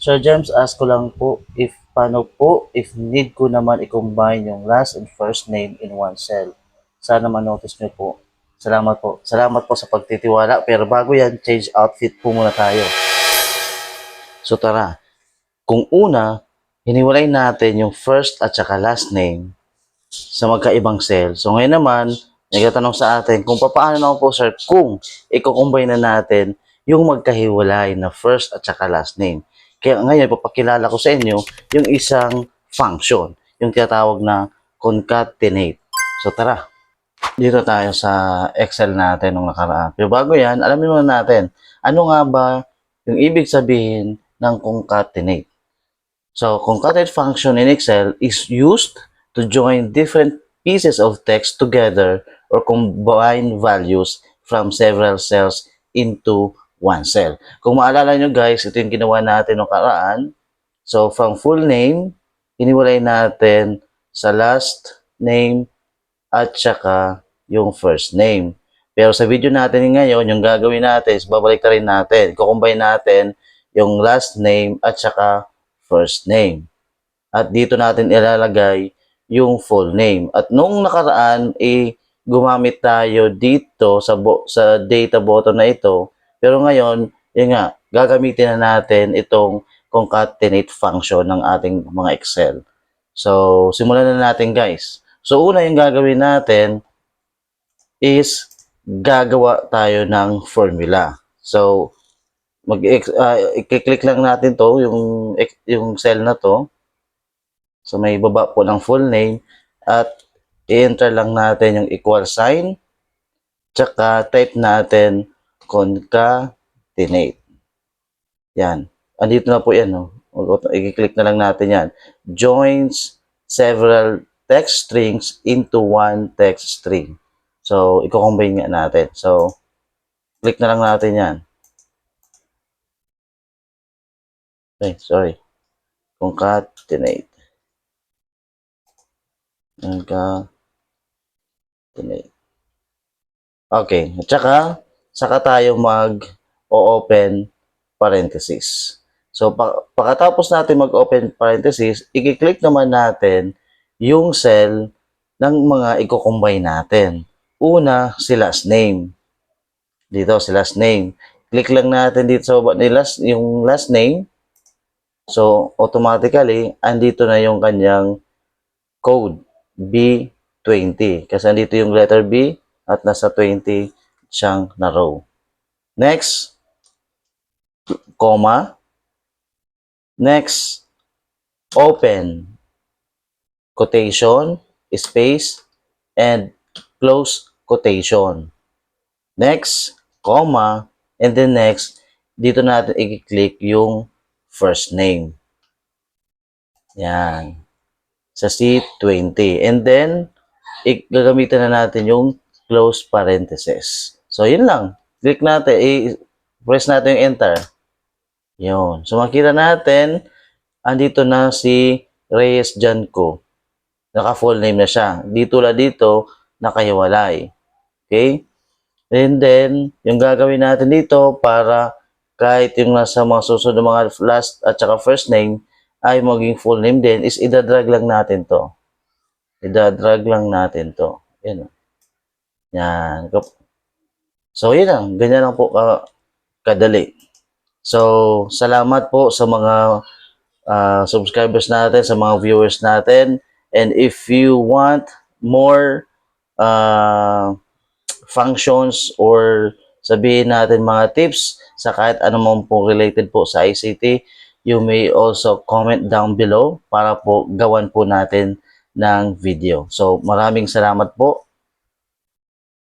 Sir James, ask ko lang po if paano po if need ko naman i-combine yung last and first name in one cell. Sana ma-notice nyo po. Salamat po. Salamat po sa pagtitiwala. Pero bago yan, change outfit po muna tayo. So tara, kung una, hiniwalay natin yung first at saka last name sa magkaibang cell. So ngayon naman, nagtatanong sa atin kung paano naman po sir kung i-combine na natin yung magkahiwalay na first at saka last name. Kaya ngayon, papakilala ko sa inyo yung isang function, yung tinatawag na concatenate. So tara, dito tayo sa Excel natin nung nakaraan. Pero bago yan, alamin muna natin, ano nga ba yung ibig sabihin ng concatenate? So, concatenate function in Excel is used to join different pieces of text together or combine values from several cells into one cell. Kung maalala nyo guys, ito yung ginawa natin noong karaan. So, from full name, iniwalay natin sa last name at saka yung first name. Pero sa video natin ngayon, yung gagawin natin is babalik rin natin. Kukombine natin yung last name at saka first name. At dito natin ilalagay yung full name. At nung nakaraan, gumamit tayo dito sa data button na ito. Pero ngayon, yun nga, gagamitin na natin itong concatenate function ng ating mga Excel. So, simulan na natin guys. So, una yung gagawin natin is gagawa tayo ng formula. So, i-click lang natin to yung cell na to. So, may baba po ng full name at i-enter lang natin yung equal sign tsaka type natin concatenate. Yan. Andito na po yan. No? I-click na lang natin yan. Joins several text strings into one text string. So, i-combine nga natin. So, click na lang natin yan. Okay, sorry. Concatenate. Concatenate. Okay. At saka tayo mag-open parenthesis. So, pagkatapos natin mag-open parenthesis, i-click naman natin yung cell ng mga i-combine natin. Una, si last name. Dito, si last name. Click lang natin dito sa baba yung last name. So, automatically, andito na yung kanyang code, B20. Kasi andito yung letter B at nasa 20 siyang na row. Next, comma. Next, open, quotation, space, and close quotation. Next, comma, and then next, dito natin i-click yung first name. Yan. Sa C20. And then, gagamitan na natin yung close parenthesis. So, yun lang. Click natin, press natin yung enter. Yun. So, makita natin, andito na si Reyes Janko. Naka-full name na siya. Dito lang dito, nakahiwalay. Okay? And then, yung gagawin natin dito para kahit yung nasa mga susunod ng mga last at saka first name ay maging full name din is idadrag lang natin to. Idadrag lang natin to. Yan. Yan. So, yun lang. Ganyan lang po kadali. So, salamat po sa mga subscribers natin, sa mga viewers natin. And if you want more functions or sabihin natin mga tips sa kahit anumang po related po sa ICT, you may also comment down below para po gawan po natin ng video. So, maraming salamat po